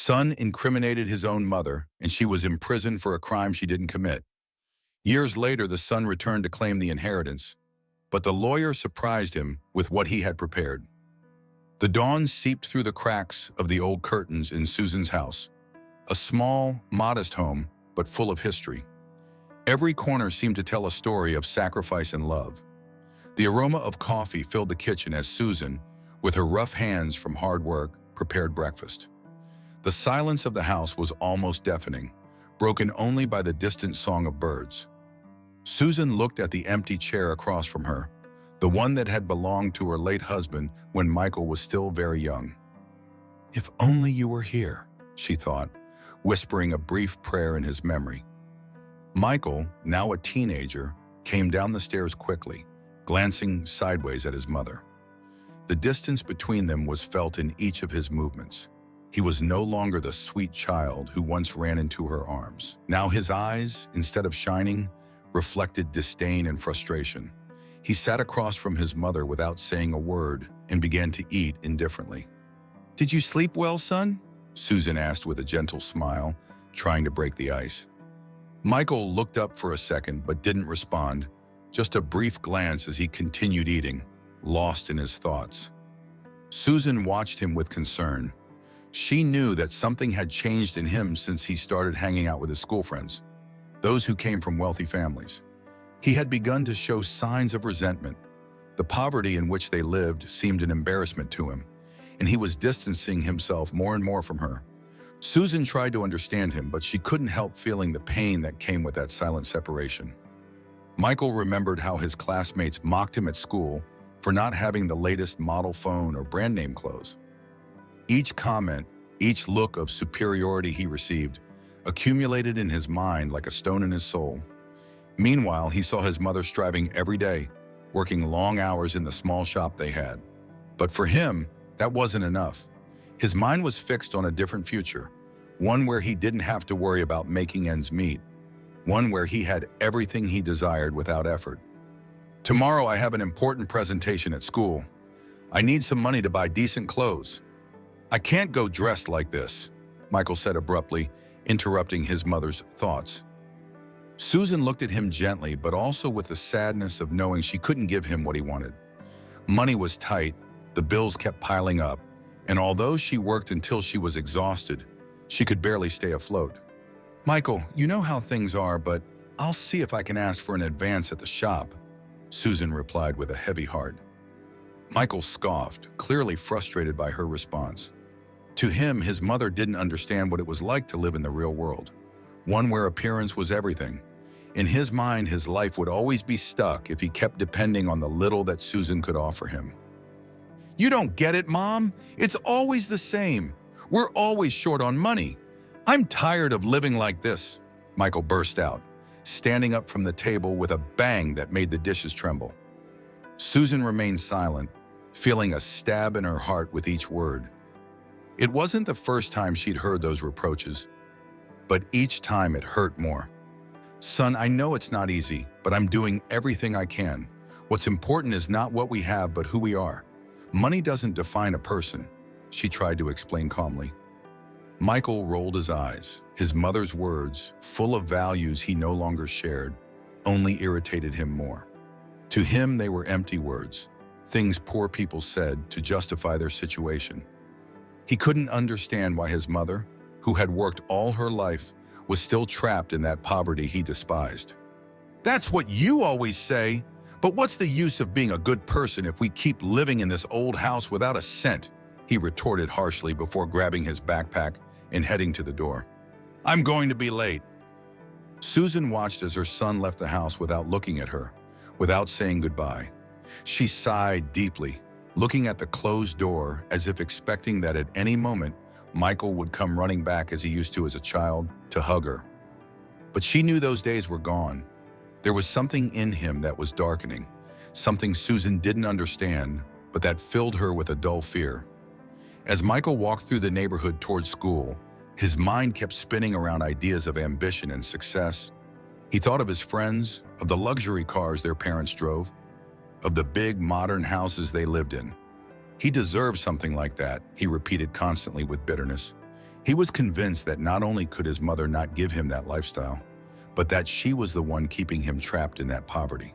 Son incriminated his own mother, and she was imprisoned for a crime she didn't commit. Years later, the son returned to claim the inheritance, but the lawyer surprised him with what he had prepared. The dawn seeped through the cracks of the old curtains in Susan's house, a small, modest home, but full of history. Every corner seemed to tell a story of sacrifice and love. The aroma of coffee filled the kitchen as Susan, with her rough hands from hard work, prepared breakfast. The silence of the house was almost deafening, broken only by the distant song of birds. Susan looked at the empty chair across from her, the one that had belonged to her late husband when Michael was still very young. "If only you were here," she thought, whispering a brief prayer in his memory. Michael, now a teenager, came down the stairs quickly, glancing sideways at his mother. The distance between them was felt in each of his movements. He was no longer the sweet child who once ran into her arms. Now his eyes, instead of shining, reflected disdain and frustration. He sat across from his mother without saying a word and began to eat indifferently. "Did you sleep well, son?" Susan asked with a gentle smile, trying to break the ice. Michael looked up for a second but didn't respond, just a brief glance as he continued eating, lost in his thoughts. Susan watched him with concern. She knew that something had changed in him since he started hanging out with his school friends, those who came from wealthy families. He had begun to show signs of resentment. The poverty in which they lived seemed an embarrassment to him, and he was distancing himself more and more from her. Susan tried to understand him, but she couldn't help feeling the pain that came with that silent separation. Michael remembered how his classmates mocked him at school for not having the latest model phone or brand name clothes. Each comment, each look of superiority he received, accumulated in his mind like a stone in his soul. Meanwhile, he saw his mother striving every day, working long hours in the small shop they had. But for him, that wasn't enough. His mind was fixed on a different future, one where he didn't have to worry about making ends meet, one where he had everything he desired without effort. "Tomorrow I have an important presentation at school. I need some money to buy decent clothes. I can't go dressed like this," Michael said abruptly, interrupting his mother's thoughts. Susan looked at him gently, but also with the sadness of knowing she couldn't give him what he wanted. Money was tight, the bills kept piling up, and although she worked until she was exhausted, she could barely stay afloat. "Michael, you know how things are, but I'll see if I can ask for an advance at the shop," Susan replied with a heavy heart. Michael scoffed, clearly frustrated by her response. To him, his mother didn't understand what it was like to live in the real world, one where appearance was everything. In his mind, his life would always be stuck if he kept depending on the little that Susan could offer him. "You don't get it, Mom. It's always the same. We're always short on money. I'm tired of living like this," Michael burst out, standing up from the table with a bang that made the dishes tremble. Susan remained silent, feeling a stab in her heart with each word. It wasn't the first time she'd heard those reproaches, but each time it hurt more. "Son, I know it's not easy, but I'm doing everything I can. What's important is not what we have, but who we are. Money doesn't define a person," she tried to explain calmly. Michael rolled his eyes. His mother's words, full of values he no longer shared, only irritated him more. To him, they were empty words, things poor people said to justify their situation. He couldn't understand why his mother, who had worked all her life, was still trapped in that poverty he despised. "That's what you always say, but what's the use of being a good person if we keep living in this old house without a cent?" he retorted harshly before grabbing his backpack and heading to the door. "I'm going to be late." Susan watched as her son left the house without looking at her, without saying goodbye. She sighed deeply, looking at the closed door as if expecting that at any moment Michael would come running back as he used to as a child to hug her. But she knew those days were gone. There was something in him that was darkening, something Susan didn't understand, but that filled her with a dull fear. As Michael walked through the neighborhood toward school, his mind kept spinning around ideas of ambition and success. He thought of his friends, of the luxury cars their parents drove, of the big modern houses they lived in. He deserved something like that, he repeated constantly with bitterness. He was convinced that not only could his mother not give him that lifestyle, but that she was the one keeping him trapped in that poverty.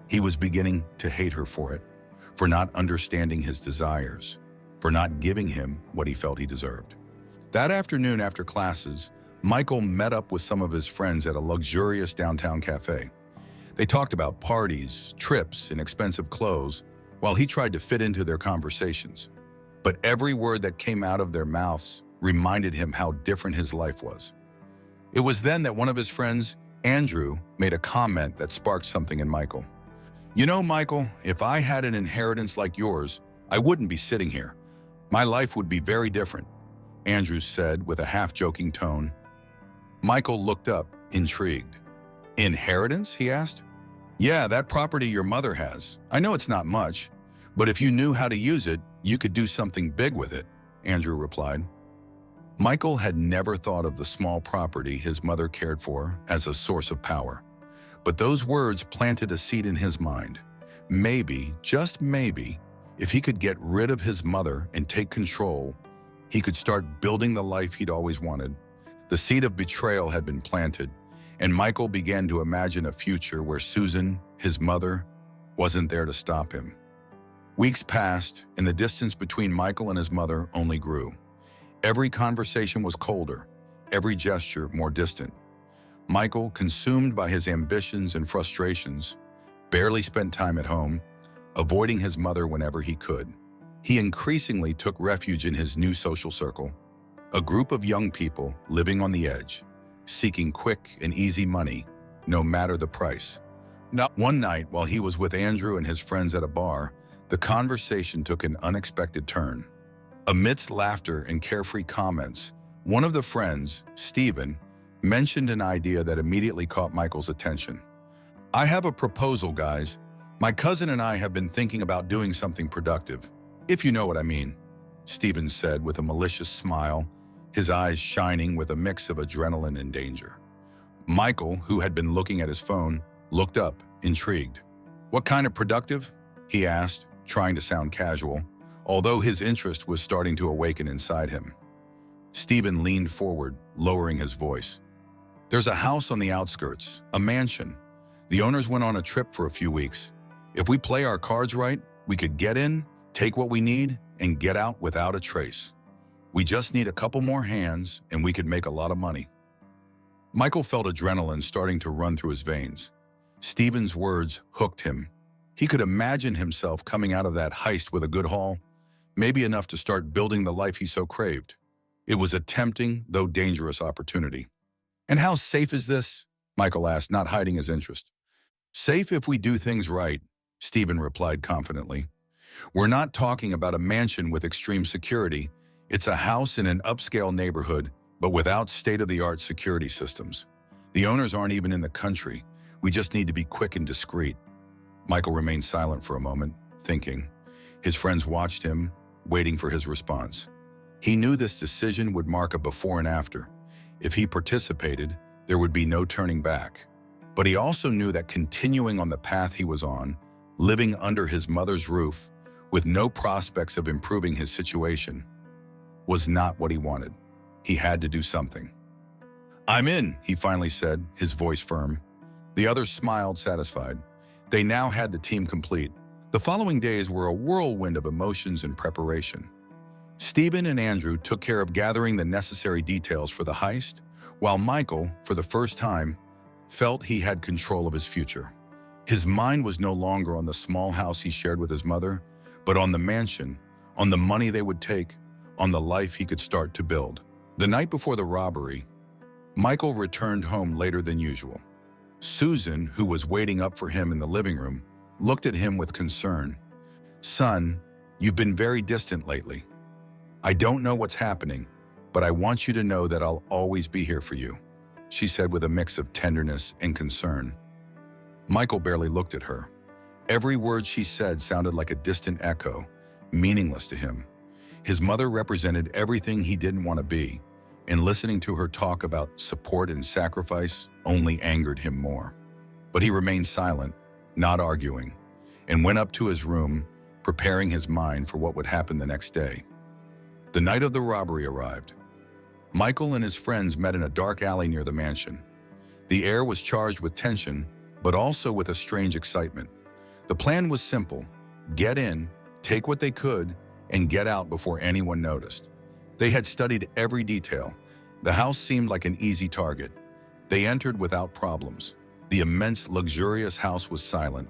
He was beginning to hate her for it, for not understanding his desires, for not giving him what he felt he deserved. That afternoon after classes, Michael met up with some of his friends at a luxurious downtown cafe. They talked about parties, trips, and expensive clothes, while he tried to fit into their conversations. But every word that came out of their mouths reminded him how different his life was. It was then that one of his friends, Andrew, made a comment that sparked something in Michael. "You know, Michael, if I had an inheritance like yours, I wouldn't be sitting here. My life would be very different," Andrew said with a half-joking tone. Michael looked up, intrigued. "Inheritance?" he asked. "Yeah, that property your mother has. I know it's not much, but if you knew how to use it, you could do something big with it," Andrew replied. Michael had never thought of the small property his mother cared for as a source of power. But those words planted a seed in his mind. Maybe, just maybe, if he could get rid of his mother and take control, he could start building the life he'd always wanted. The seed of betrayal had been planted, and Michael began to imagine a future where Susan, his mother, wasn't there to stop him. Weeks passed, and the distance between Michael and his mother only grew. Every conversation was colder, every gesture more distant. Michael, consumed by his ambitions and frustrations, barely spent time at home, avoiding his mother whenever he could. He increasingly took refuge in his new social circle, a group of young people living on the edge, seeking quick and easy money, no matter the price. Not one night, while he was with Andrew and his friends at a bar, the conversation took an unexpected turn. Amidst laughter and carefree comments, one of the friends, Stephen, mentioned an idea that immediately caught Michael's attention. "I have a proposal, guys. My cousin and I have been thinking about doing something productive, if you know what I mean," Stephen said with a malicious smile, his eyes shining with a mix of adrenaline and danger. Michael, who had been looking at his phone, looked up, intrigued. "What kind of productive?" he asked, trying to sound casual, although his interest was starting to awaken inside him. Stephen leaned forward, lowering his voice. "There's a house on the outskirts, a mansion. The owners went on a trip for a few weeks. If we play our cards right, we could get in, take what we need, and get out without a trace. We just need a couple more hands, and we could make a lot of money." Michael felt adrenaline starting to run through his veins. Stephen's words hooked him. He could imagine himself coming out of that heist with a good haul, maybe enough to start building the life he so craved. It was a tempting, though dangerous opportunity. "And how safe is this?" Michael asked, not hiding his interest. "Safe if we do things right," Stephen replied confidently. "We're not talking about a mansion with extreme security. It's a house in an upscale neighborhood, but without state-of-the-art security systems. The owners aren't even in the country. We just need to be quick and discreet." Michael remained silent for a moment, thinking. His friends watched him, waiting for his response. He knew this decision would mark a before and after. If he participated, there would be no turning back. But he also knew that continuing on the path he was on, living under his mother's roof, with no prospects of improving his situation, was not what he wanted. He had to do something. "I'm in," he finally said, his voice firm. The others smiled, satisfied. They now had the team complete. The following days were a whirlwind of emotions and preparation. Stephen and Andrew took care of gathering the necessary details for the heist, while Michael, for the first time, felt he had control of his future. His mind was no longer on the small house he shared with his mother, but on the mansion, on the money they would take, on the life he could start to build. The night before the robbery, Michael returned home later than usual. Susan, who was waiting up for him in the living room, looked at him with concern. "Son, you've been very distant lately. I don't know what's happening, but I want you to know that I'll always be here for you," she said with a mix of tenderness and concern. Michael barely looked at her. Every word she said sounded like a distant echo, meaningless to him. His mother represented everything he didn't want to be, and listening to her talk about support and sacrifice only angered him more. But he remained silent, not arguing, and went up to his room, preparing his mind for what would happen the next day. The night of the robbery arrived. Michael and his friends met in a dark alley near the mansion. The air was charged with tension, but also with a strange excitement. The plan was simple: get in, take what they could, and get out before anyone noticed. They had studied every detail. The house seemed like an easy target. They entered without problems. The immense, luxurious house was silent.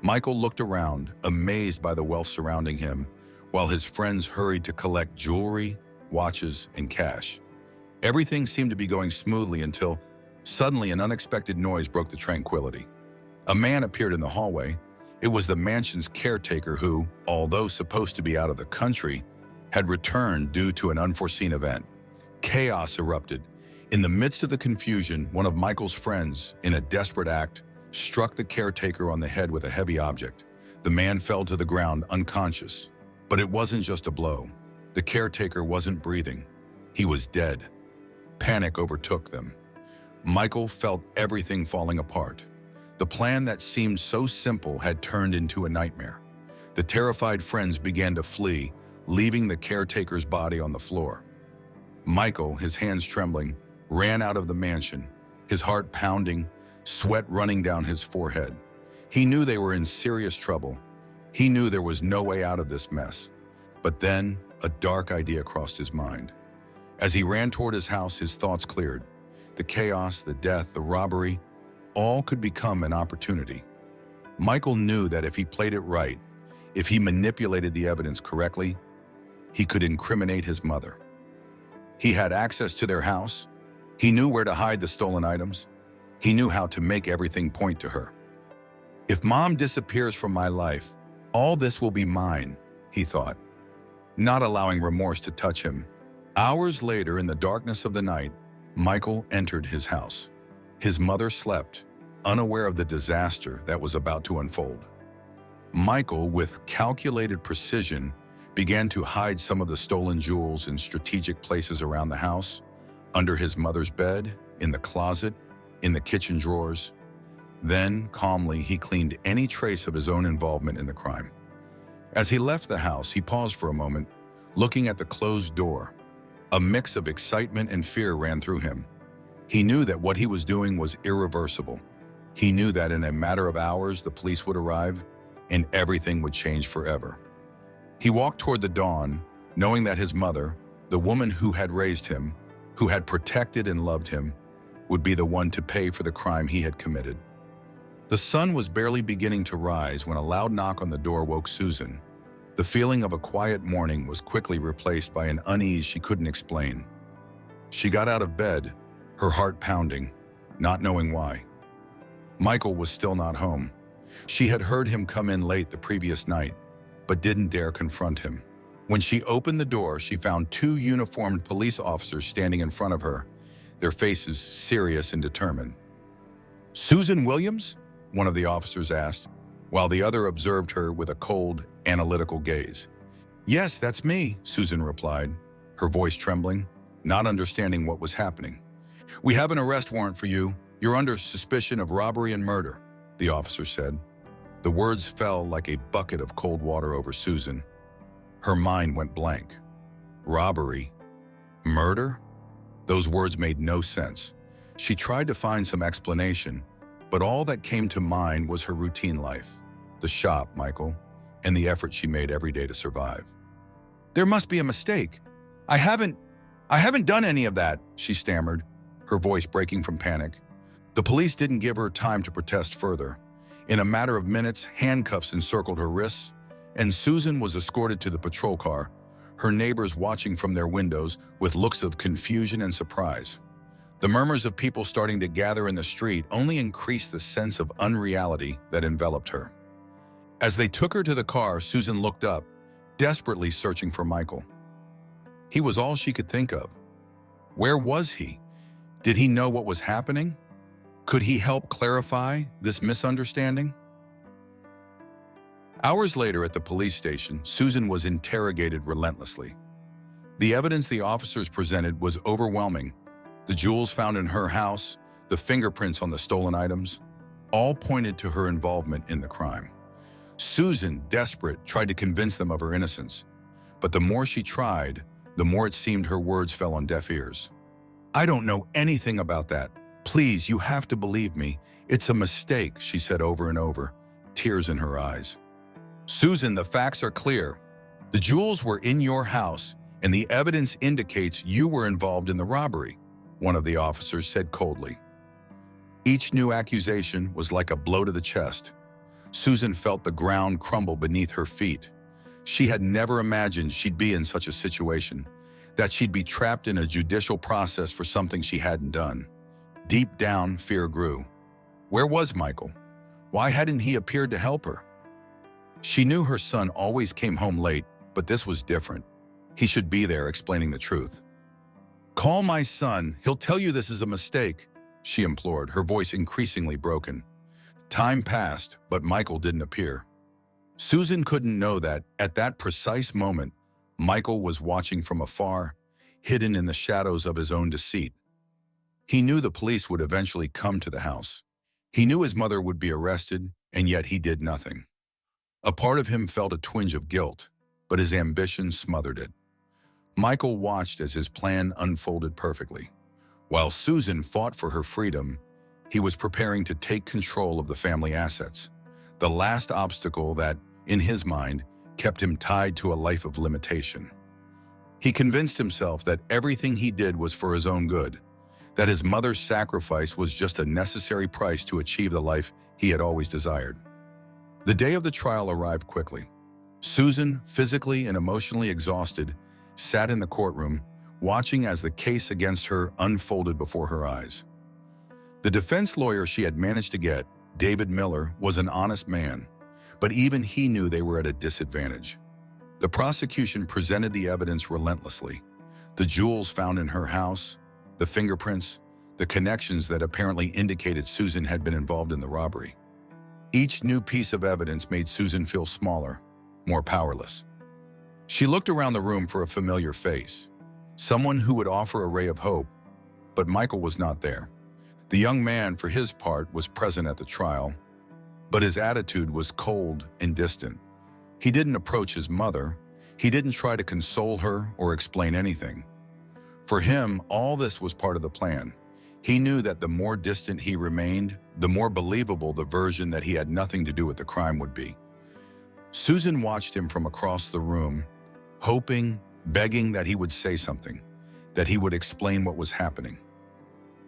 Michael looked around, amazed by the wealth surrounding him, while his friends hurried to collect jewelry, watches, and cash. Everything seemed to be going smoothly until suddenly an unexpected noise broke the tranquility. A man appeared in the hallway. It was the mansion's caretaker who, although supposed to be out of the country, had returned due to an unforeseen event. Chaos erupted. In the midst of the confusion, one of Michael's friends, in a desperate act, struck the caretaker on the head with a heavy object. The man fell to the ground unconscious. But it wasn't just a blow. The caretaker wasn't breathing. He was dead. Panic overtook them. Michael felt everything falling apart. The plan that seemed so simple had turned into a nightmare. The terrified friends began to flee, leaving the caretaker's body on the floor. Michael, his hands trembling, ran out of the mansion, his heart pounding, sweat running down his forehead. He knew they were in serious trouble. He knew there was no way out of this mess. But then, a dark idea crossed his mind. As he ran toward his house, his thoughts cleared. The chaos, the death, the robbery, all could become an opportunity. Michael knew that if he played it right, if he manipulated the evidence correctly, he could incriminate his mother. He had access to their house. He knew where to hide the stolen items. He knew how to make everything point to her. If Mom disappears from my life, all this will be mine, he thought, not allowing remorse to touch him. Hours later, in the darkness of the night, Michael entered his house. His mother slept, unaware of the disaster that was about to unfold. Michael, with calculated precision, began to hide some of the stolen jewels in strategic places around the house, under his mother's bed, in the closet, in the kitchen drawers. Then, calmly, he cleaned any trace of his own involvement in the crime. As he left the house, he paused for a moment, looking at the closed door. A mix of excitement and fear ran through him. He knew that what he was doing was irreversible. He knew that in a matter of hours, the police would arrive and everything would change forever. He walked toward the dawn, knowing that his mother, the woman who had raised him, who had protected and loved him, would be the one to pay for the crime he had committed. The sun was barely beginning to rise when a loud knock on the door woke Susan. The feeling of a quiet morning was quickly replaced by an unease she couldn't explain. She got out of bed, her heart pounding, not knowing why. Michael was still not home. She had heard him come in late the previous night, but didn't dare confront him. When she opened the door, she found two uniformed police officers standing in front of her, their faces serious and determined. "Susan Williams?" one of the officers asked, while the other observed her with a cold, analytical gaze. "Yes, that's me," Susan replied, her voice trembling, not understanding what was happening. "We have an arrest warrant for you. You're under suspicion of robbery and murder," the officer said. The words fell like a bucket of cold water over Susan. Her mind went blank. Robbery? Murder? Those words made no sense. She tried to find some explanation, but all that came to mind was her routine life, the shop, Michael, and the effort she made every day to survive. "There must be a mistake. I haven't done any of that," she stammered, her voice breaking from panic. The police didn't give her time to protest further. In a matter of minutes, handcuffs encircled her wrists, and Susan was escorted to the patrol car, her neighbors watching from their windows with looks of confusion and surprise. The murmurs of people starting to gather in the street only increased the sense of unreality that enveloped her. As they took her to the car, Susan looked up, desperately searching for Michael. He was all she could think of. Where was he? Did he know what was happening? Could he help clarify this misunderstanding? Hours later at the police station, Susan was interrogated relentlessly. The evidence the officers presented was overwhelming. The jewels found in her house, the fingerprints on the stolen items, all pointed to her involvement in the crime. Susan, desperate, tried to convince them of her innocence. But the more she tried, the more it seemed her words fell on deaf ears. "I don't know anything about that. Please, you have to believe me. It's a mistake," she said over and over, tears in her eyes. "Susan, the facts are clear. The jewels were in your house, and the evidence indicates you were involved in the robbery," one of the officers said coldly. Each new accusation was like a blow to the chest. Susan felt the ground crumble beneath her feet. She had never imagined she'd be in such a situation, that she'd be trapped in a judicial process for something she hadn't done. Deep down, fear grew. Where was Michael? Why hadn't he appeared to help her? She knew her son always came home late, but this was different. He should be there explaining the truth. "Call my son. He'll tell you this is a mistake," she implored, her voice increasingly broken. Time passed, but Michael didn't appear. Susan couldn't know that, at that precise moment, Michael was watching from afar, hidden in the shadows of his own deceit. He knew the police would eventually come to the house. He knew his mother would be arrested, and yet he did nothing. A part of him felt a twinge of guilt, but his ambition smothered it. Michael watched as his plan unfolded perfectly. While Susan fought for her freedom, he was preparing to take control of the family assets, the last obstacle that, in his mind, kept him tied to a life of limitation. He convinced himself that everything he did was for his own good, that his mother's sacrifice was just a necessary price to achieve the life he had always desired. The day of the trial arrived quickly. Susan, physically and emotionally exhausted, sat in the courtroom, watching as the case against her unfolded before her eyes. The defense lawyer she had managed to get, David Miller, was an honest man, but even he knew they were at a disadvantage. The prosecution presented the evidence relentlessly. The jewels found in her house, the fingerprints, the connections that apparently indicated Susan had been involved in the robbery. Each new piece of evidence made Susan feel smaller, more powerless. She looked around the room for a familiar face, someone who would offer a ray of hope, but Michael was not there. The young man, for his part, was present at the trial, but his attitude was cold and distant. He didn't approach his mother. He didn't try to console her or explain anything. For him, all this was part of the plan. He knew that the more distant he remained, the more believable the version that he had nothing to do with the crime would be. Susan watched him from across the room, hoping, begging that he would say something, that he would explain what was happening.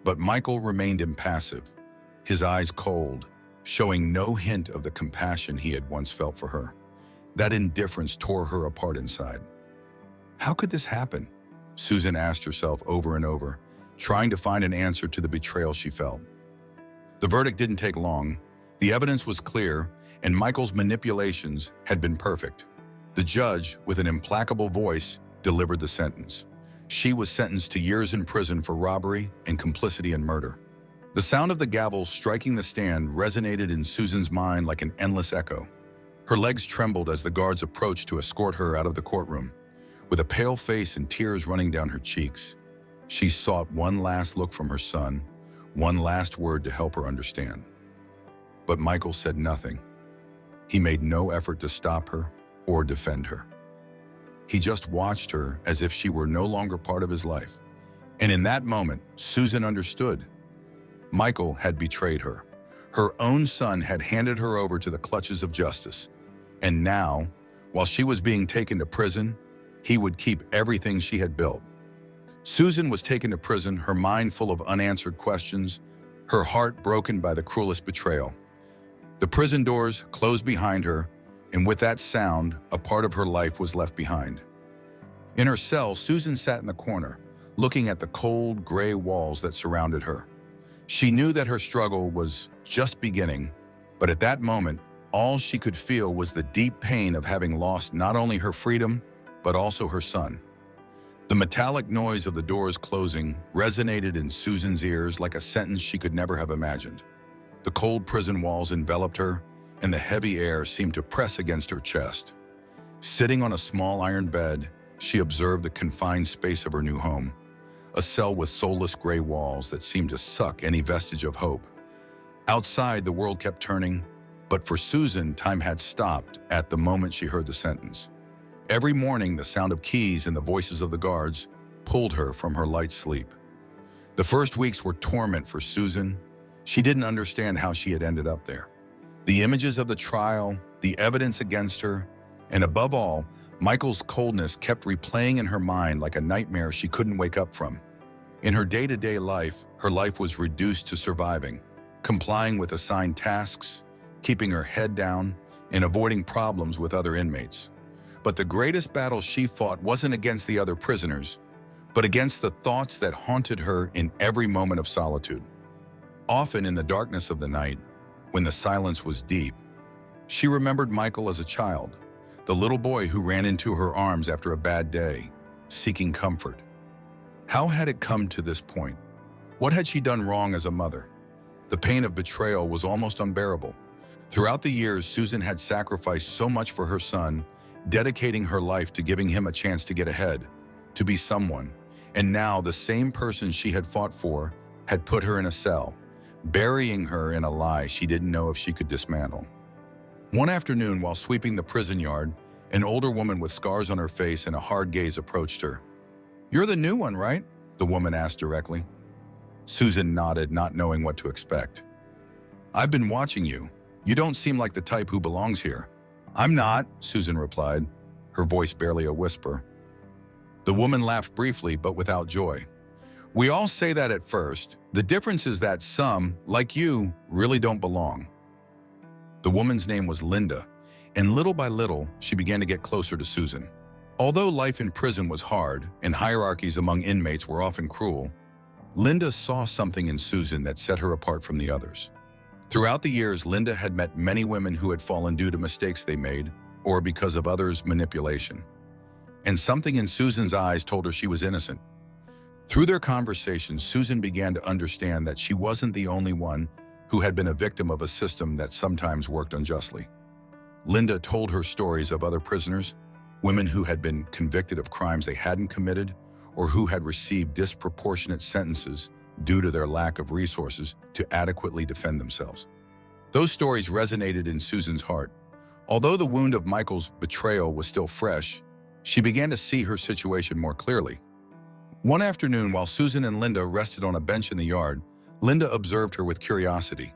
But Michael remained impassive, his eyes cold, showing no hint of the compassion he had once felt for her. That indifference tore her apart inside. How could this happen? Susan asked herself over and over, trying to find an answer to the betrayal she felt. The verdict didn't take long. The evidence was clear, and Michael's manipulations had been perfect. The judge, with an implacable voice, delivered the sentence. She was sentenced to years in prison for robbery and complicity in murder. The sound of the gavel striking the stand resonated in Susan's mind like an endless echo. Her legs trembled as the guards approached to escort her out of the courtroom. With a pale face and tears running down her cheeks, she sought one last look from her son, one last word to help her understand. But Michael said nothing. He made no effort to stop her or defend her. He just watched her as if she were no longer part of his life. And in that moment, Susan understood. Michael had betrayed her. Her own son had handed her over to the clutches of justice. And now, while she was being taken to prison, he would keep everything she had built. Susan was taken to prison, her mind full of unanswered questions, her heart broken by the cruelest betrayal. The prison doors closed behind her, and with that sound, a part of her life was left behind. In her cell, Susan sat in the corner, looking at the cold, gray walls that surrounded her. She knew that her struggle was just beginning, but at that moment, all she could feel was the deep pain of having lost not only her freedom, but also her son. The metallic noise of the doors closing resonated in Susan's ears like a sentence she could never have imagined. The cold prison walls enveloped her, and the heavy air seemed to press against her chest. Sitting on a small iron bed, she observed the confined space of her new home, a cell with soulless gray walls that seemed to suck any vestige of hope. Outside, the world kept turning, but for Susan, time had stopped at the moment she heard the sentence. Every morning, the sound of keys and the voices of the guards pulled her from her light sleep. The first weeks were torment for Susan. She didn't understand how she had ended up there. The images of the trial, the evidence against her, and above all, Michael's coldness kept replaying in her mind like a nightmare she couldn't wake up from. In her day-to-day life, her life was reduced to surviving, complying with assigned tasks, keeping her head down, and avoiding problems with other inmates. But the greatest battle she fought wasn't against the other prisoners, but against the thoughts that haunted her in every moment of solitude. Often in the darkness of the night, when the silence was deep, she remembered Michael as a child, the little boy who ran into her arms after a bad day, seeking comfort. How had it come to this point? What had she done wrong as a mother? The pain of betrayal was almost unbearable. Throughout the years, Susan had sacrificed so much for her son, dedicating her life to giving him a chance to get ahead, to be someone. And now the same person she had fought for had put her in a cell, burying her in a lie she didn't know if she could dismantle. One afternoon, while sweeping the prison yard, an older woman with scars on her face and a hard gaze approached her. "You're the new one, right?" the woman asked directly. Susan nodded, not knowing what to expect. "I've been watching you. You don't seem like the type who belongs here." "I'm not," Susan replied, her voice barely a whisper. The woman laughed briefly, but without joy. "We all say that at first. The difference is that some, like you, really don't belong." The woman's name was Linda, and little by little, she began to get closer to Susan. Although life in prison was hard and hierarchies among inmates were often cruel, Linda saw something in Susan that set her apart from the others. Throughout the years, Linda had met many women who had fallen due to mistakes they made or because of others' manipulation. And something in Susan's eyes told her she was innocent. Through their conversations, Susan began to understand that she wasn't the only one who had been a victim of a system that sometimes worked unjustly. Linda told her stories of other prisoners, women who had been convicted of crimes they hadn't committed or who had received disproportionate sentences due to their lack of resources to adequately defend themselves. Those stories resonated in Susan's heart. Although the wound of Michael's betrayal was still fresh, she began to see her situation more clearly. One afternoon, while Susan and Linda rested on a bench in the yard, Linda observed her with curiosity.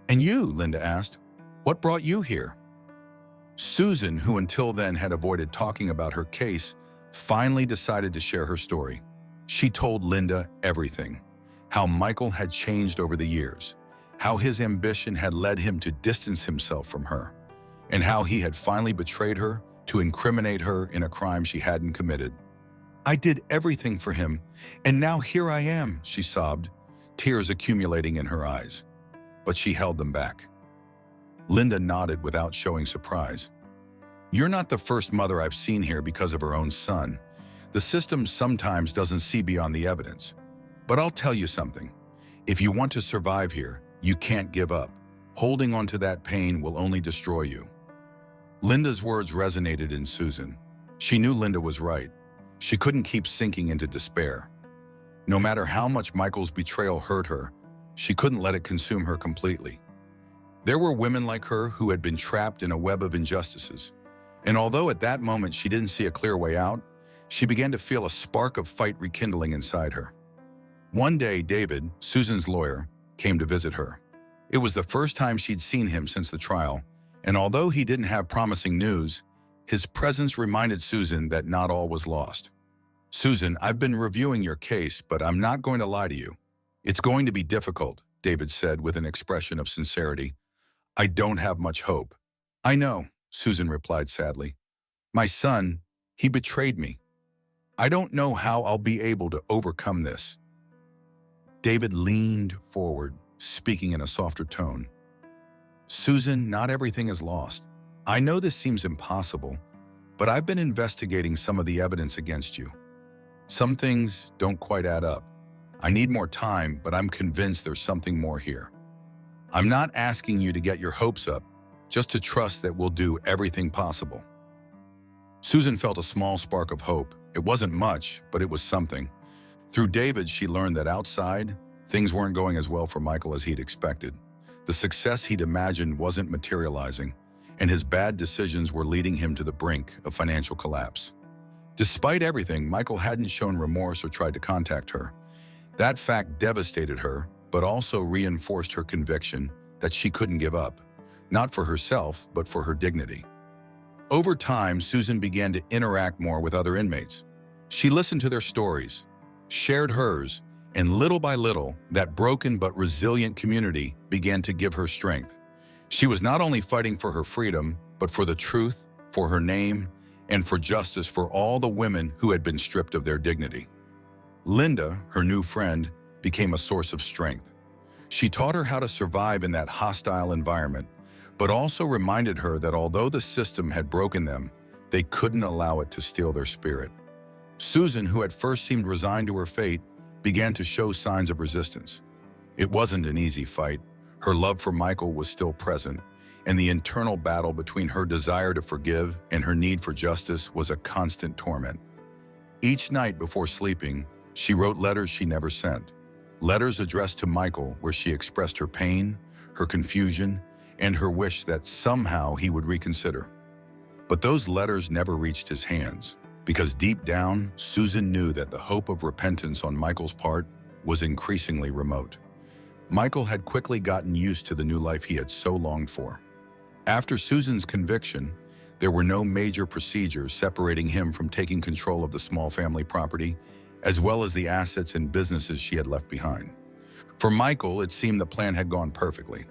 "And you," Linda asked, "what brought you here?" Susan, who until then had avoided talking about her case, finally decided to share her story. She told Linda everything: how Michael had changed over the years, how his ambition had led him to distance himself from her, and how he had finally betrayed her to incriminate her in a crime she hadn't committed. "I did everything for him, and now here I am," she sobbed, tears accumulating in her eyes. But she held them back. Linda nodded without showing surprise. "You're not the first mother I've seen here because of her own son. The system sometimes doesn't see beyond the evidence. But I'll tell you something. If you want to survive here, you can't give up. Holding on to that pain will only destroy you." Linda's words resonated in Susan. She knew Linda was right. She couldn't keep sinking into despair. No matter how much Michael's betrayal hurt her, she couldn't let it consume her completely. There were women like her who had been trapped in a web of injustices. And although at that moment she didn't see a clear way out, she began to feel a spark of fight rekindling inside her. One day, David, Susan's lawyer, came to visit her. It was the first time she'd seen him since the trial, and although he didn't have promising news, his presence reminded Susan that not all was lost. "Susan, I've been reviewing your case, but I'm not going to lie to you. It's going to be difficult," David said with an expression of sincerity. "I don't have much hope." "I know," Susan replied sadly. "My son, he betrayed me. I don't know how I'll be able to overcome this." David leaned forward, speaking in a softer tone. "Susan, not everything is lost. I know this seems impossible, but I've been investigating some of the evidence against you. Some things don't quite add up. I need more time, but I'm convinced there's something more here. I'm not asking you to get your hopes up, just to trust that we'll do everything possible." Susan felt a small spark of hope. It wasn't much, but it was something. Through David, she learned that outside, things weren't going as well for Michael as he'd expected. The success he'd imagined wasn't materializing, and his bad decisions were leading him to the brink of financial collapse. Despite everything, Michael hadn't shown remorse or tried to contact her. That fact devastated her, but also reinforced her conviction that she couldn't give up, not for herself, but for her dignity. Over time, Susan began to interact more with other inmates. She listened to their stories, shared hers, and little by little, that broken but resilient community began to give her strength. She was not only fighting for her freedom, but for the truth, for her name, and for justice for all the women who had been stripped of their dignity. Linda, her new friend, became a source of strength. She taught her how to survive in that hostile environment, but also reminded her that although the system had broken them, they couldn't allow it to steal their spirit. Susan, who at first seemed resigned to her fate, began to show signs of resistance. It wasn't an easy fight. Her love for Michael was still present, and the internal battle between her desire to forgive and her need for justice was a constant torment. Each night before sleeping, she wrote letters she never sent. Letters addressed to Michael where she expressed her pain, her confusion, and her wish that somehow he would reconsider. But those letters never reached his hands, because deep down, Susan knew that the hope of repentance on Michael's part was increasingly remote. Michael had quickly gotten used to the new life he had so longed for. After Susan's conviction, there were no major procedures separating him from taking control of the small family property, as well as the assets and businesses she had left behind. For Michael, it seemed the plan had gone perfectly.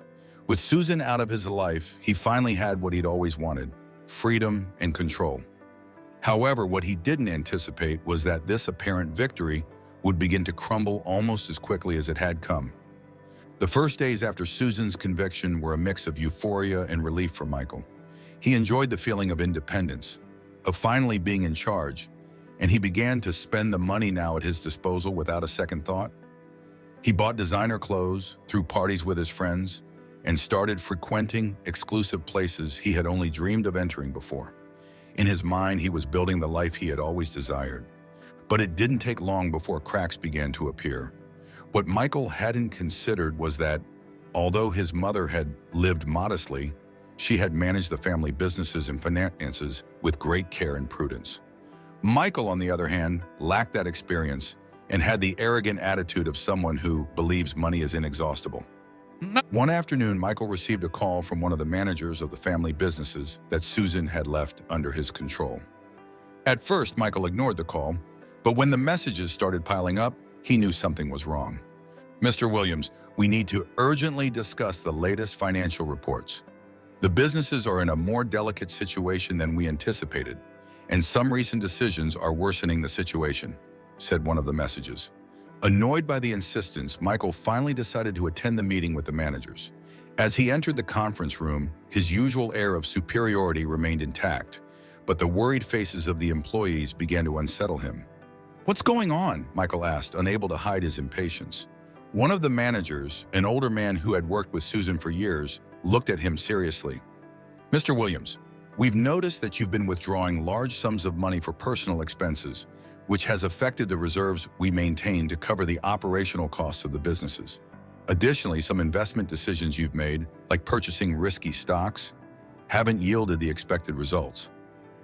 With Susan out of his life, he finally had what he'd always wanted: freedom and control. However, what he didn't anticipate was that this apparent victory would begin to crumble almost as quickly as it had come. The first days after Susan's conviction were a mix of euphoria and relief for Michael. He enjoyed the feeling of independence, of finally being in charge, and he began to spend the money now at his disposal without a second thought. He bought designer clothes, threw parties with his friends, and started frequenting exclusive places he had only dreamed of entering before. In his mind, he was building the life he had always desired. But it didn't take long before cracks began to appear. What Michael hadn't considered was that, although his mother had lived modestly, she had managed the family businesses and finances with great care and prudence. Michael, on the other hand, lacked that experience and had the arrogant attitude of someone who believes money is inexhaustible. One afternoon, Michael received a call from one of the managers of the family businesses that Susan had left under his control. At first, Michael ignored the call, but when the messages started piling up, he knew something was wrong. "Mr. Williams, we need to urgently discuss the latest financial reports. The businesses are in a more delicate situation than we anticipated, and some recent decisions are worsening the situation," said one of the messages. Annoyed by the insistence, Michael finally decided to attend the meeting with the managers. As he entered the conference room, his usual air of superiority remained intact, but the worried faces of the employees began to unsettle him. "What's going on?" Michael asked, unable to hide his impatience. One of the managers, an older man who had worked with Susan for years, looked at him seriously. "Mr. Williams, we've noticed that you've been withdrawing large sums of money for personal expenses, which has affected the reserves we maintain to cover the operational costs of the businesses. Additionally, some investment decisions you've made, like purchasing risky stocks, haven't yielded the expected results."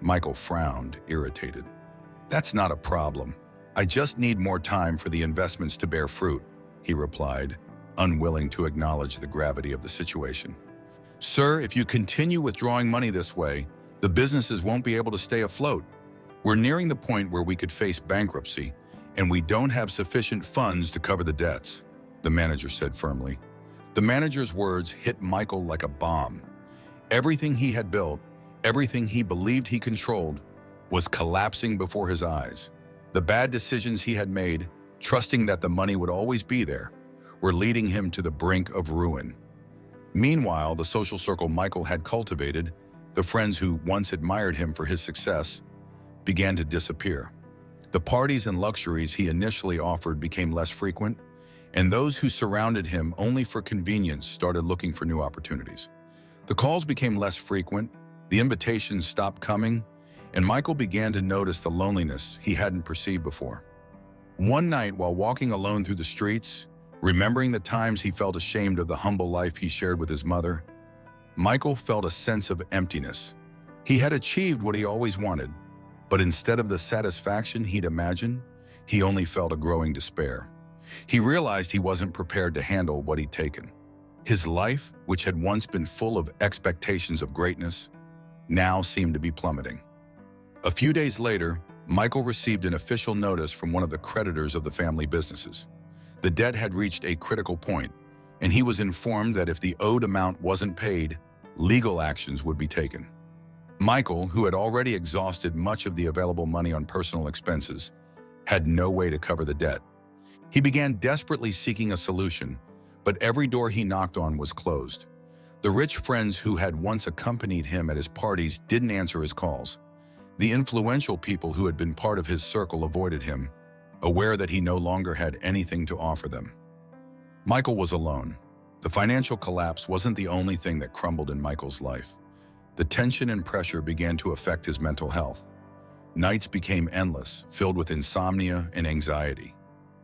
Michael frowned, irritated. "That's not a problem. I just need more time for the investments to bear fruit," he replied, unwilling to acknowledge the gravity of the situation. "Sir, if you continue withdrawing money this way, the businesses won't be able to stay afloat. We're nearing the point where we could face bankruptcy, and we don't have sufficient funds to cover the debts," the manager said firmly. The manager's words hit Michael like a bomb. Everything he had built, everything he believed he controlled, was collapsing before his eyes. The bad decisions he had made, trusting that the money would always be there, were leading him to the brink of ruin. Meanwhile, the social circle Michael had cultivated, the friends who once admired him for his success, began to disappear. The parties and luxuries he initially offered became less frequent, and those who surrounded him only for convenience started looking for new opportunities. The calls became less frequent, the invitations stopped coming, and Michael began to notice the loneliness he hadn't perceived before. One night, while walking alone through the streets, remembering the times he felt ashamed of the humble life he shared with his mother, Michael felt a sense of emptiness. He had achieved what he always wanted, but instead of the satisfaction he'd imagined, he only felt a growing despair. He realized he wasn't prepared to handle what he'd taken. His life, which had once been full of expectations of greatness, now seemed to be plummeting. A few days later, Michael received an official notice from one of the creditors of the family businesses. The debt had reached a critical point, and he was informed that if the owed amount wasn't paid, legal actions would be taken. Michael, who had already exhausted much of the available money on personal expenses, had no way to cover the debt. He began desperately seeking a solution, but every door he knocked on was closed. The rich friends who had once accompanied him at his parties didn't answer his calls. The influential people who had been part of his circle avoided him, aware that he no longer had anything to offer them. Michael was alone. The financial collapse wasn't the only thing that crumbled in Michael's life. The tension and pressure began to affect his mental health. Nights became endless, filled with insomnia and anxiety.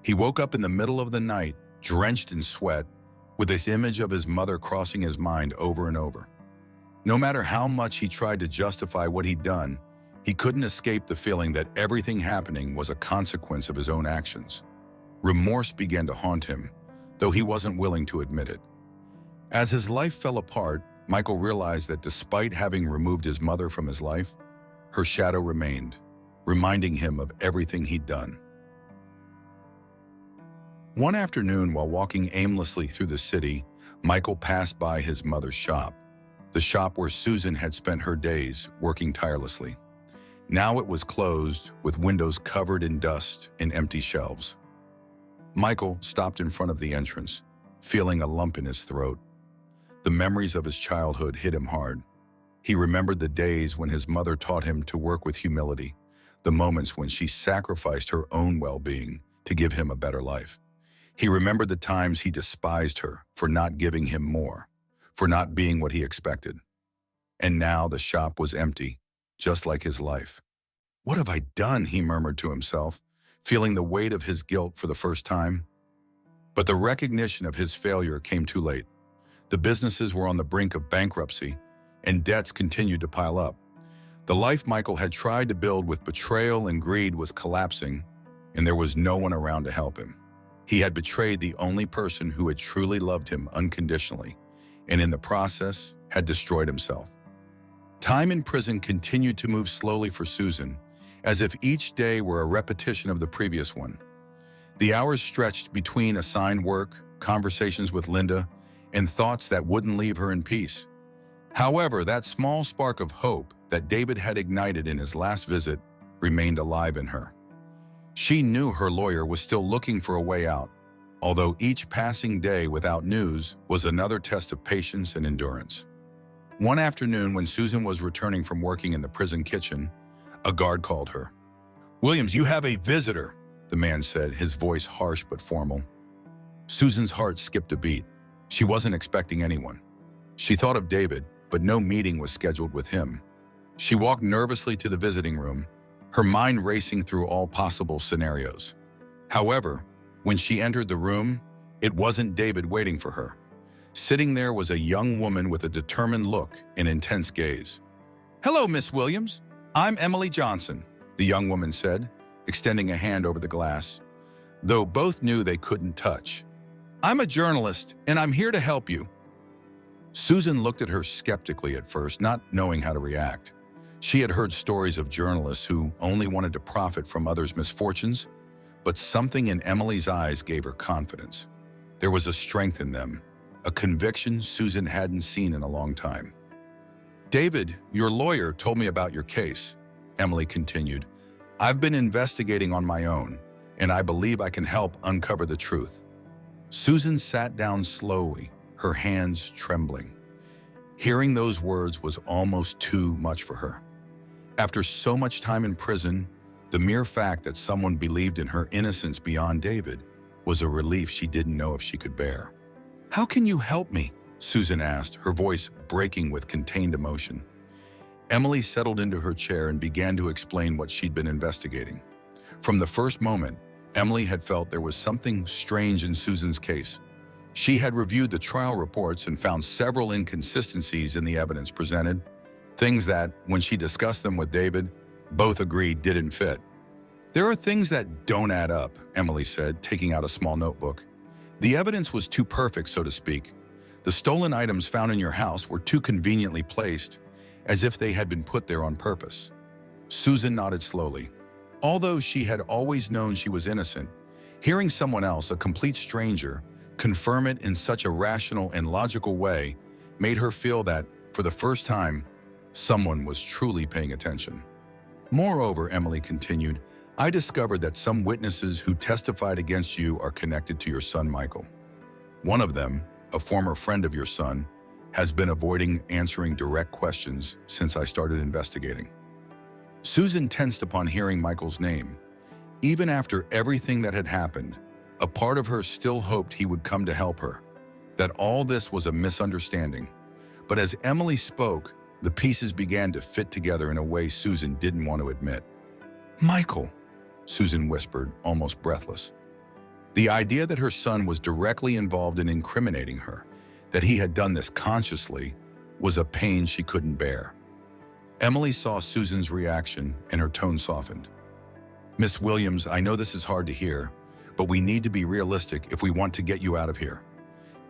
He woke up in the middle of the night, drenched in sweat, with this image of his mother crossing his mind over and over. No matter how much he tried to justify what he'd done, he couldn't escape the feeling that everything happening was a consequence of his own actions. Remorse began to haunt him, though he wasn't willing to admit it. As his life fell apart, Michael realized that despite having removed his mother from his life, her shadow remained, reminding him of everything he'd done. One afternoon, while walking aimlessly through the city, Michael passed by his mother's shop, the shop where Susan had spent her days working tirelessly. Now it was closed, with windows covered in dust and empty shelves. Michael stopped in front of the entrance, feeling a lump in his throat. The memories of his childhood hit him hard. He remembered the days when his mother taught him to work with humility, the moments when she sacrificed her own well-being to give him a better life. He remembered the times he despised her for not giving him more, for not being what he expected. And now the shop was empty, just like his life. "What have I done?" he murmured to himself, feeling the weight of his guilt for the first time. But the recognition of his failure came too late. The businesses were on the brink of bankruptcy, and debts continued to pile up. The life Michael had tried to build with betrayal and greed was collapsing, and there was no one around to help him. He had betrayed the only person who had truly loved him unconditionally, and in the process had destroyed himself. Time in prison continued to move slowly for Susan, as if each day were a repetition of the previous one. The hours stretched between assigned work, conversations with Linda, and thoughts that wouldn't leave her in peace. However, that small spark of hope that David had ignited in his last visit remained alive in her. She knew her lawyer was still looking for a way out, although each passing day without news was another test of patience and endurance. One afternoon, when Susan was returning from working in the prison kitchen, a guard called her. "Williams, you have a visitor," the man said, his voice harsh but formal. Susan's heart skipped a beat. She wasn't expecting anyone. She thought of David, but no meeting was scheduled with him. She walked nervously to the visiting room, her mind racing through all possible scenarios. However, when she entered the room, it wasn't David waiting for her. Sitting there was a young woman with a determined look and intense gaze. "Hello, Miss Williams. I'm Emily Johnson," the young woman said, extending a hand over the glass, though both knew they couldn't touch. "I'm a journalist, and I'm here to help you." Susan looked at her skeptically at first, not knowing how to react. She had heard stories of journalists who only wanted to profit from others' misfortunes, but something in Emily's eyes gave her confidence. There was a strength in them, a conviction Susan hadn't seen in a long time. "David, your lawyer, told me about your case," Emily continued. "I've been investigating on my own, and I believe I can help uncover the truth." Susan sat down slowly, her hands trembling. Hearing those words was almost too much for her. After so much time in prison, the mere fact that someone believed in her innocence beyond David was a relief she didn't know if she could bear. "How can you help me?" Susan asked, her voice breaking with contained emotion. Emily settled into her chair and began to explain what she'd been investigating. From the first moment, Emily had felt there was something strange in Susan's case. She had reviewed the trial reports and found several inconsistencies in the evidence presented, things that, when she discussed them with David, both agreed didn't fit. "There are things that don't add up," Emily said, taking out a small notebook. "The evidence was too perfect, so to speak. The stolen items found in your house were too conveniently placed, as if they had been put there on purpose." Susan nodded slowly. Although she had always known she was innocent, hearing someone else, a complete stranger, confirm it in such a rational and logical way made her feel that, for the first time, someone was truly paying attention. "Moreover," Emily continued, "I discovered that some witnesses who testified against you are connected to your son, Michael. One of them, a former friend of your son, has been avoiding answering direct questions since I started investigating." Susan tensed upon hearing Michael's name. Even after everything that had happened, a part of her still hoped he would come to help her, that all this was a misunderstanding. But as Emily spoke, the pieces began to fit together in a way Susan didn't want to admit. "Michael," Susan whispered, almost breathless. The idea that her son was directly involved in incriminating her, that he had done this consciously, was a pain she couldn't bear. Emily saw Susan's reaction and her tone softened. "Miss Williams, I know this is hard to hear, but we need to be realistic if we want to get you out of here.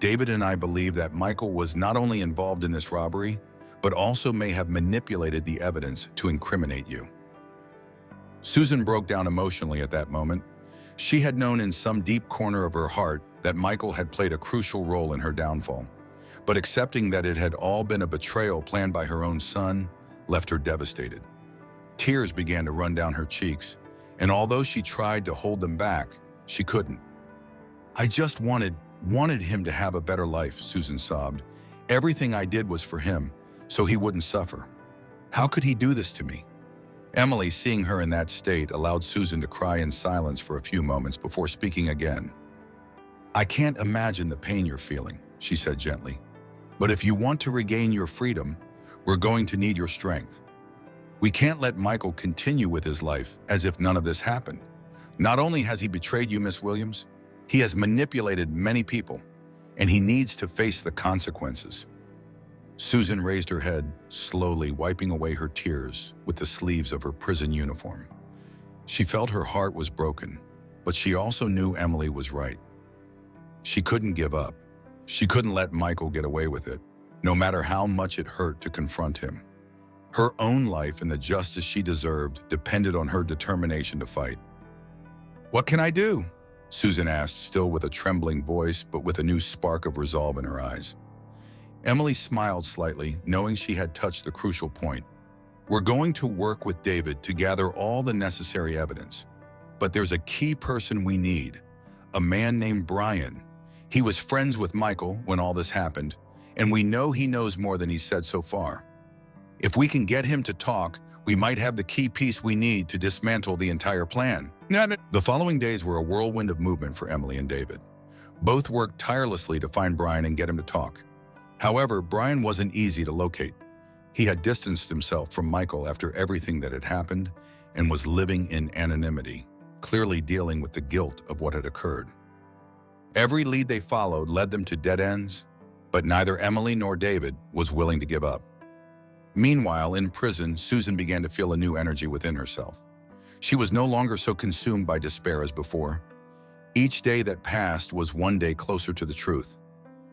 David and I believe that Michael was not only involved in this robbery, but also may have manipulated the evidence to incriminate you." Susan broke down emotionally at that moment. She had known in some deep corner of her heart that Michael had played a crucial role in her downfall, but accepting that it had all been a betrayal planned by her own son left her devastated. Tears began to run down her cheeks, and although she tried to hold them back, she couldn't. "I just wanted him to have a better life," Susan sobbed. "Everything I did was for him, so he wouldn't suffer. How could he do this to me?" Emily, seeing her in that state, allowed Susan to cry in silence for a few moments before speaking again. "I can't imagine the pain you're feeling," she said gently. "But if you want to regain your freedom, we're going to need your strength. We can't let Michael continue with his life as if none of this happened. Not only has he betrayed you, Miss Williams, he has manipulated many people, and he needs to face the consequences." Susan raised her head, slowly wiping away her tears with the sleeves of her prison uniform. She felt her heart was broken, but she also knew Emily was right. She couldn't give up. She couldn't let Michael get away with it, no matter how much it hurt to confront him. Her own life and the justice she deserved depended on her determination to fight. "What can I do?" Susan asked, still with a trembling voice, but with a new spark of resolve in her eyes. Emily smiled slightly, knowing she had touched the crucial point. "We're going to work with David to gather all the necessary evidence. But there's a key person we need, a man named Brian. He was friends with Michael when all this happened, and we know he knows more than he's said so far. If we can get him to talk, we might have the key piece we need to dismantle the entire plan." The following days were a whirlwind of movement for Emily and David. Both worked tirelessly to find Brian and get him to talk. However, Brian wasn't easy to locate. He had distanced himself from Michael after everything that had happened and was living in anonymity, clearly dealing with the guilt of what had occurred. Every lead they followed led them to dead ends, but neither Emily nor David was willing to give up. Meanwhile, in prison, Susan began to feel a new energy within herself. She was no longer so consumed by despair as before. Each day that passed was one day closer to the truth.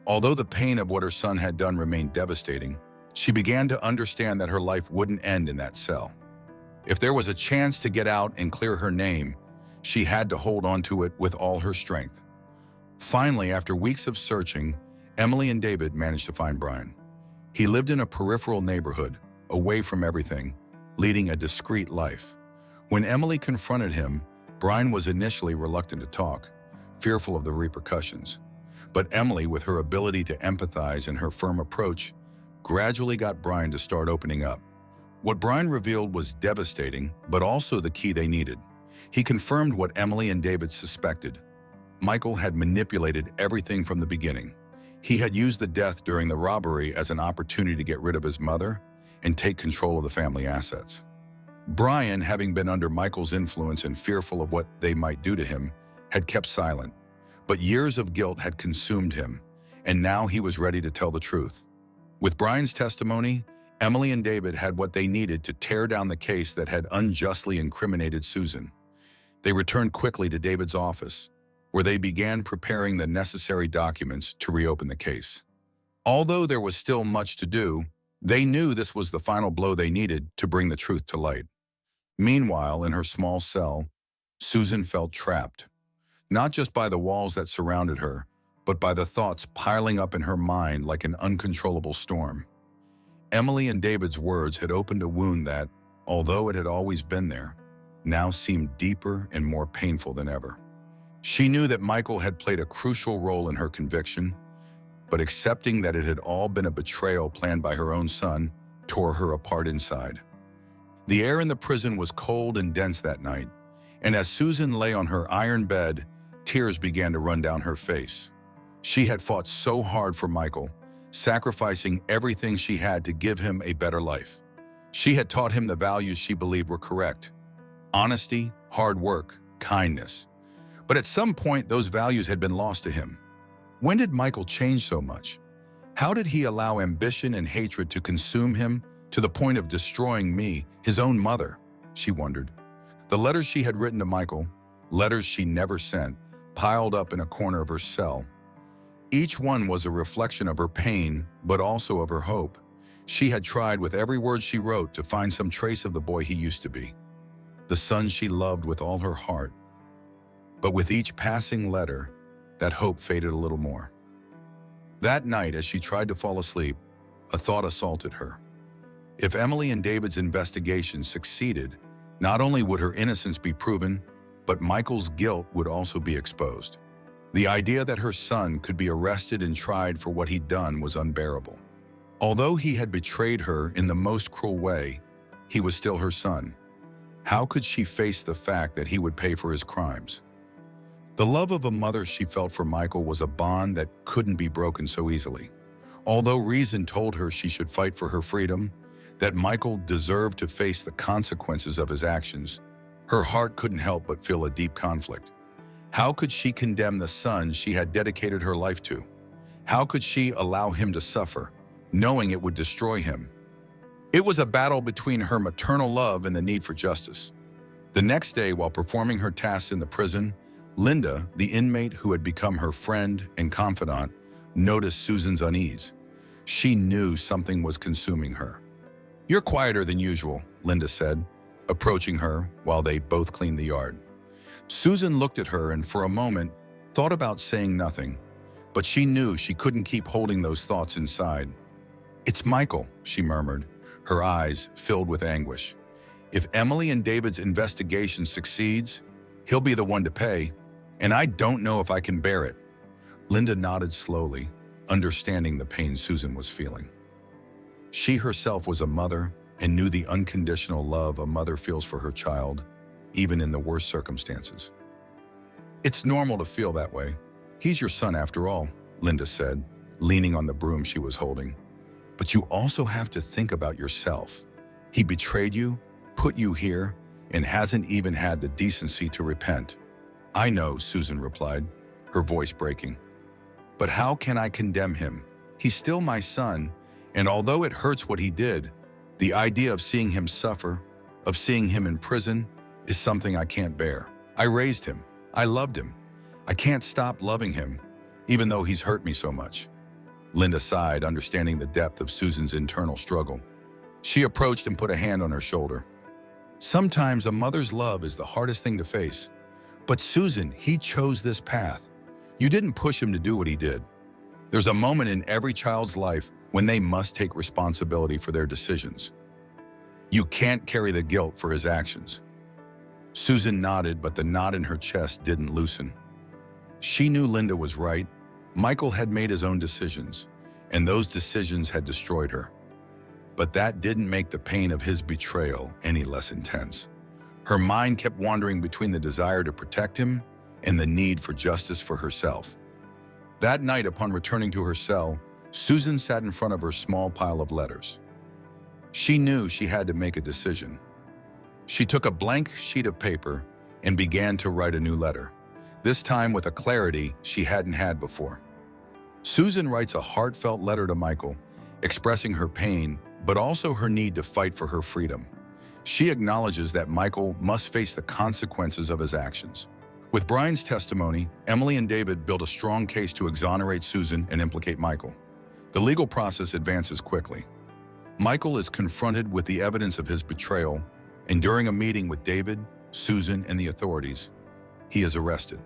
Although the pain of what her son had done remained devastating, she began to understand that her life wouldn't end in that cell. If there was a chance to get out and clear her name, she had to hold on to it with all her strength. Finally, after weeks of searching, Emily and David managed to find Brian. He lived in a peripheral neighborhood, away from everything, leading a discreet life. When Emily confronted him, Brian was initially reluctant to talk, fearful of the repercussions. But Emily, with her ability to empathize and her firm approach, gradually got Brian to start opening up. What Brian revealed was devastating, but also the key they needed. He confirmed what Emily and David suspected. Michael had manipulated everything from the beginning. He had used the death during the robbery as an opportunity to get rid of his mother and take control of the family assets. Brian, having been under Michael's influence and fearful of what they might do to him, had kept silent. But years of guilt had consumed him, and now he was ready to tell the truth. With Brian's testimony, Emily and David had what they needed to tear down the case that had unjustly incriminated Susan. They returned quickly to David's office, where they began preparing the necessary documents to reopen the case. Although there was still much to do, they knew this was the final blow they needed to bring the truth to light. Meanwhile, in her small cell, Susan felt trapped, not just by the walls that surrounded her, but by the thoughts piling up in her mind like an uncontrollable storm. Emily and David's words had opened a wound that, although it had always been there, now seemed deeper and more painful than ever. She knew that Michael had played a crucial role in her conviction, but accepting that it had all been a betrayal planned by her own son tore her apart inside. The air in the prison was cold and dense that night, and as Susan lay on her iron bed, tears began to run down her face. She had fought so hard for Michael, sacrificing everything she had to give him a better life. She had taught him the values she believed were correct: honesty, hard work, kindness. But at some point, those values had been lost to him. When did Michael change so much? How did he allow ambition and hatred to consume him to the point of destroying me, his own mother? She wondered. The letters she had written to Michael, letters she never sent, piled up in a corner of her cell. Each one was a reflection of her pain, but also of her hope. She had tried with every word she wrote to find some trace of the boy he used to be, the son she loved with all her heart. But with each passing letter, that hope faded a little more. That night, as she tried to fall asleep, a thought assaulted her. If Emily and David's investigation succeeded, not only would her innocence be proven, but Michael's guilt would also be exposed. The idea that her son could be arrested and tried for what he'd done was unbearable. Although he had betrayed her in the most cruel way, he was still her son. How could she face the fact that he would pay for his crimes? The love of a mother she felt for Michael was a bond that couldn't be broken so easily. Although reason told her she should fight for her freedom, that Michael deserved to face the consequences of his actions, her heart couldn't help but feel a deep conflict. How could she condemn the son she had dedicated her life to? How could she allow him to suffer, knowing it would destroy him? It was a battle between her maternal love and the need for justice. The next day, while performing her tasks in the prison, Linda, the inmate who had become her friend and confidant, noticed Susan's unease. She knew something was consuming her. "You're quieter than usual," Linda said, approaching her while they both cleaned the yard. Susan looked at her and for a moment thought about saying nothing, but she knew she couldn't keep holding those thoughts inside. "It's Michael," she murmured, her eyes filled with anguish. "If Emily and David's investigation succeeds, he'll be the one to pay, and I don't know if I can bear it." Linda nodded slowly, understanding the pain Susan was feeling. She herself was a mother and knew the unconditional love a mother feels for her child, even in the worst circumstances. "It's normal to feel that way. He's your son after all," Linda said, leaning on the broom she was holding. "But you also have to think about yourself. He betrayed you, put you here, and hasn't even had the decency to repent." "I know," Susan replied, her voice breaking. "But how can I condemn him? He's still my son, and although it hurts what he did, the idea of seeing him suffer, of seeing him in prison, is something I can't bear. I raised him. I loved him. I can't stop loving him, even though he's hurt me so much." Linda sighed, understanding the depth of Susan's internal struggle. She approached and put a hand on her shoulder. "Sometimes a mother's love is the hardest thing to face. But Susan, he chose this path. You didn't push him to do what he did. There's a moment in every child's life when they must take responsibility for their decisions. You can't carry the guilt for his actions." Susan nodded, but the knot in her chest didn't loosen. She knew Linda was right. Michael had made his own decisions, and those decisions had destroyed her. But that didn't make the pain of his betrayal any less intense. Her mind kept wandering between the desire to protect him and the need for justice for herself. That night, upon returning to her cell, Susan sat in front of her small pile of letters. She knew she had to make a decision. She took a blank sheet of paper and began to write a new letter. this time with a clarity she hadn't had before. Susan writes a heartfelt letter to Michael, expressing her pain, but also her need to fight for her freedom. She acknowledges that Michael must face the consequences of his actions. With Brian's testimony, Emily and David build a strong case to exonerate Susan and implicate Michael. The legal process advances quickly. Michael is confronted with the evidence of his betrayal, and during a meeting with David, Susan, and the authorities, he is arrested.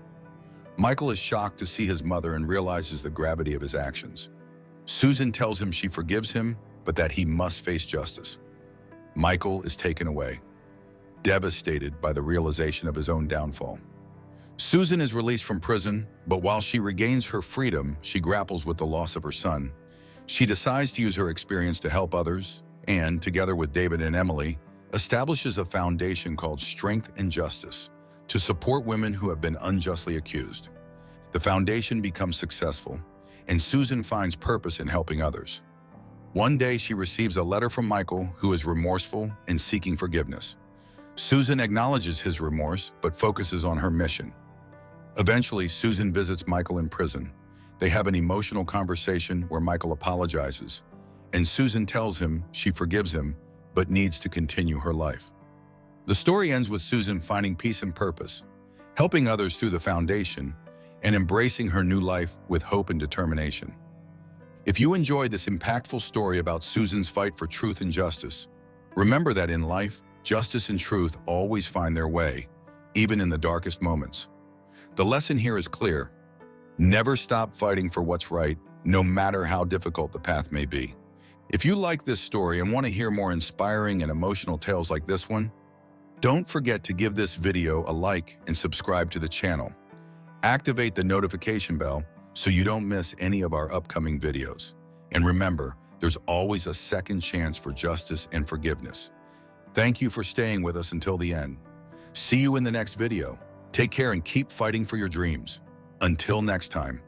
Michael is shocked to see his mother and realizes the gravity of his actions. Susan tells him she forgives him, but that he must face justice. Michael is taken away, devastated by the realization of his own downfall. Susan is released from prison, but while she regains her freedom, she grapples with the loss of her son. She decides to use her experience to help others and, together with David and Emily, establishes a foundation called Strength and Justice to support women who have been unjustly accused. The foundation becomes successful, and Susan finds purpose in helping others. One day, she receives a letter from Michael, who is remorseful and seeking forgiveness. Susan acknowledges his remorse, but focuses on her mission. Eventually, Susan visits Michael in prison. They have an emotional conversation where Michael apologizes, and Susan tells him she forgives him, but needs to continue her life. The story ends with Susan finding peace and purpose, helping others through the foundation, and embracing her new life with hope and determination. If you enjoyed this impactful story about Susan's fight for truth and justice, remember that in life, justice and truth always find their way, even in the darkest moments. The lesson here is clear. Never stop fighting for what's right, no matter how difficult the path may be. If you like this story and want to hear more inspiring and emotional tales like this one, don't forget to give this video a like and subscribe to the channel. Activate the notification bell so you don't miss any of our upcoming videos. And remember, there's always a second chance for justice and forgiveness. Thank you for staying with us until the end. See you in the next video. Take care and keep fighting for your dreams. Until next time.